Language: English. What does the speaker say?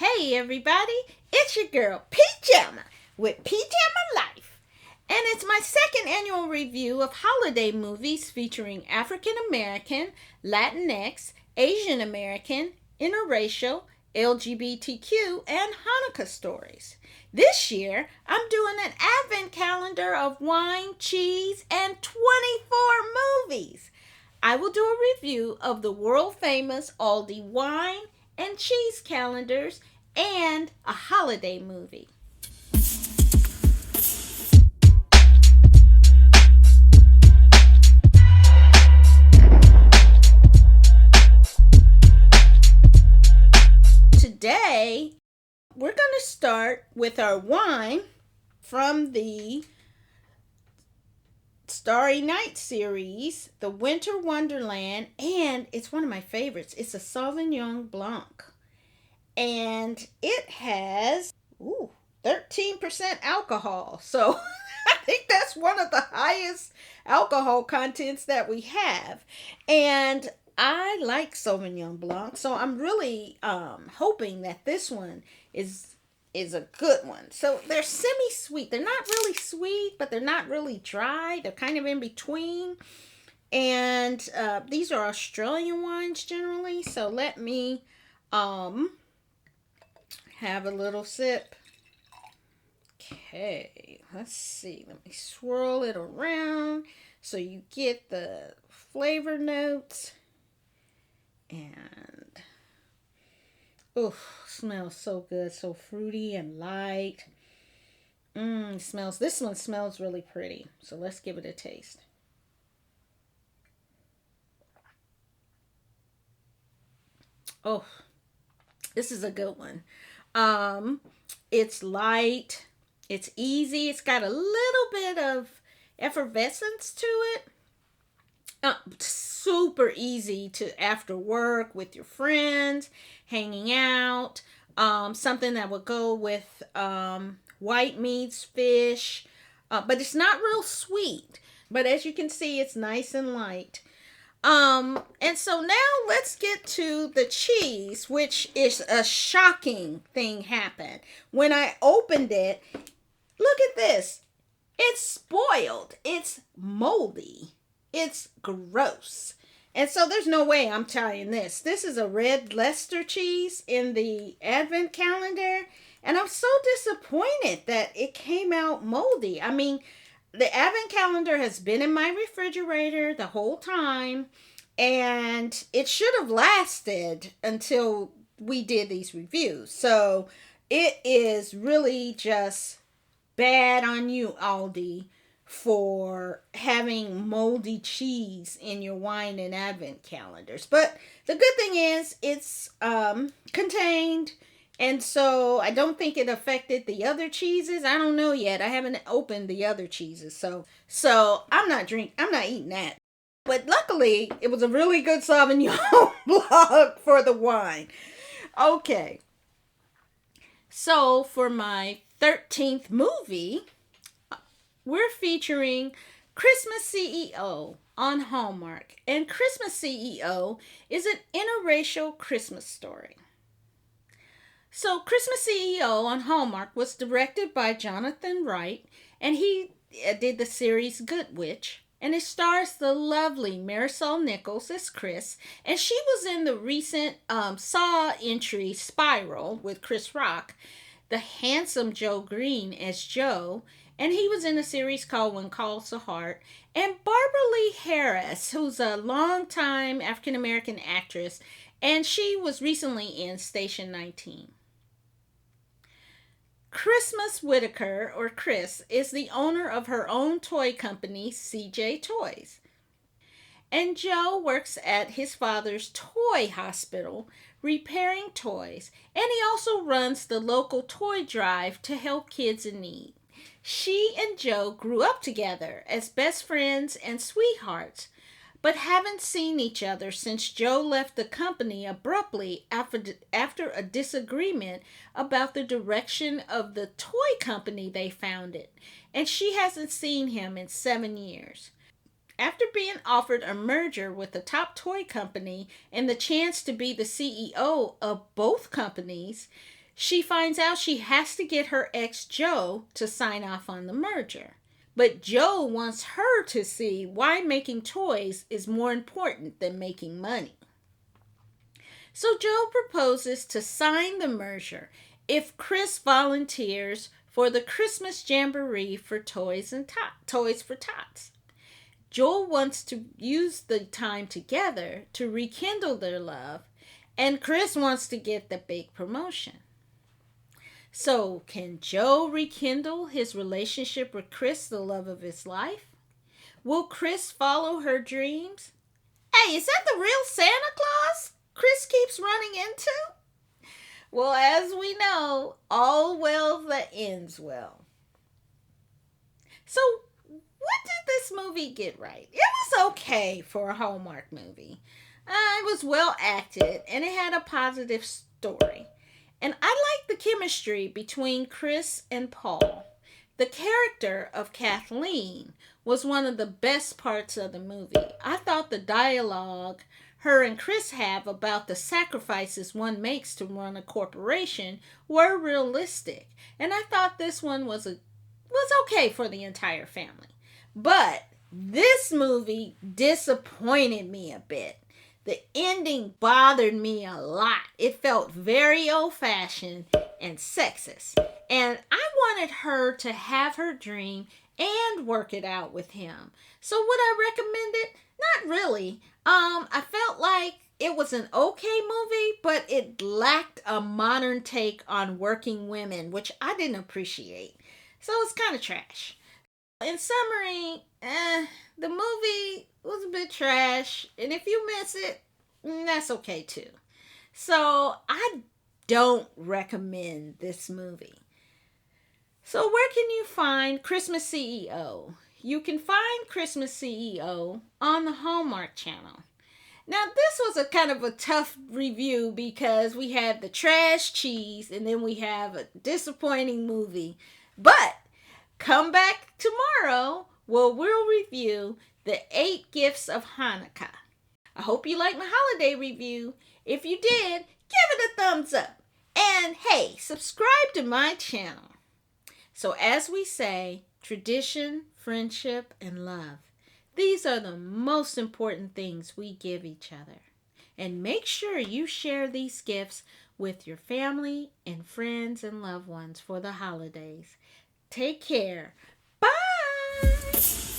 Hey everybody, it's your girl PJamma with PJammaLyfe. And it's my second annual review of holiday movies featuring African American, Latinx, Asian American, interracial, LGBTQ, and Hanukkah stories. This year, I'm doing an advent calendar of wine, cheese, and 24 movies. I will do a review of the world famous ALDI wine and cheese calendars and a holiday movie. Today, we're going to start with our wine from the Starry Night series, The Winter Wonderland, and it's one of my favorites. It's a Sauvignon Blanc. And it has 13% alcohol. So I think that's one of the highest alcohol contents that we have. And I like Sauvignon Blanc, so I'm really hoping that this one is a good one. So they're semi-sweet. They're not really sweet, but they're not really dry. They're kind of in between. And these are Australian wines generally. So let me have a little sip. Okay, let's see. Let me swirl it around so you get the flavor notes. And smells so good, so fruity and light. This one smells really pretty. So let's give it a taste. Oh, this is a good one. It's light, it's easy, it's got a little bit of effervescence to it. Super easy to after work with your friends, hanging out. Something that would go with white meats, fish, but it's not real sweet. But as you can see, it's nice and light. And so now let's get to the cheese, which is a shocking thing happened. When I opened it, look at this. It's spoiled. It's moldy. It's gross. And so there's no way I'm trying this. This is a red Leicester cheese in the advent calendar. And I'm so disappointed that it came out moldy. I mean, the advent calendar has been in my refrigerator the whole time. And it should have lasted until we did these reviews. So it is really just bad on you, Aldi, for having moldy cheese in your wine and advent calendars. But the good thing is it's contained, and so I don't think it affected the other cheeses. I don't know yet. I haven't opened the other cheeses, so I'm not eating that. But luckily, it was a really good Sauvignon Blanc for the wine. Okay. So for my 13th movie, we're featuring Christmas CEO on Hallmark. And Christmas CEO is an interracial Christmas story. So Christmas CEO on Hallmark was directed by Jonathan Wright, and he did the series Good Witch. And it stars the lovely Marisol Nichols as Chris. And she was in the recent Saw entry Spiral with Chris Rock. The handsome Joe Green as Joe. And he was in a series called When Calls the Heart. And Barbara Lee Harris, who's a longtime African-American actress. And she was recently in Station 19. Christmas Whitaker, or Chris, is the owner of her own toy company, CJ Toys. And Joe works at his father's toy hospital, repairing toys. And he also runs the local toy drive to help kids in need. She and Joe grew up together as best friends and sweethearts, but haven't seen each other since Joe left the company abruptly after a disagreement about the direction of the toy company they founded, and she hasn't seen him in 7 years. After being offered a merger with the top toy company and the chance to be the CEO of both companies, she finds out she has to get her ex Joe to sign off on the merger. But Joe wants her to see why making toys is more important than making money. So Joe proposes to sign the merger if Chris volunteers for the Christmas Jamboree for Toys for Tots. Joel wants to use the time together to rekindle their love, and Chris wants to get the big promotion. So, can Joe rekindle his relationship with Chris, the love of his life? Will Chris follow her dreams? Hey, is that the real Santa Claus Chris keeps running into? Well, as we know, all well that ends well. So, what did this movie get right? It was okay for a Hallmark movie. It was well acted and it had a positive story. And I liked the chemistry between Chris and Paul. The character of Kathleen was one of the best parts of the movie. I thought the dialogue her and Chris have about the sacrifices one makes to run a corporation were realistic. And I thought this one was okay for the entire family. But this movie disappointed me a bit. The ending bothered me a lot. It felt very old-fashioned and sexist. And I wanted her to have her dream and work it out with him. So would I recommend it? Not really. I felt like it was an okay movie, but it lacked a modern take on working women, which I didn't appreciate. So it's kind of trash. In summary, the movie was a bit trash, and if you miss it, that's okay too. So I don't recommend this movie. So where can you find Christmas CEO? You can find Christmas CEO on the Hallmark channel. Now this was a kind of a tough review because we had the trash cheese and then we have a disappointing movie. But come back tomorrow where we'll review the 8 Gifts of Hanukkah. I hope you liked my holiday review. If you did, give it a thumbs up. And hey, subscribe to my channel. So as we say, tradition, friendship, and love. These are the most important things we give each other. And make sure you share these gifts with your family and friends and loved ones for the holidays. Take care. Bye!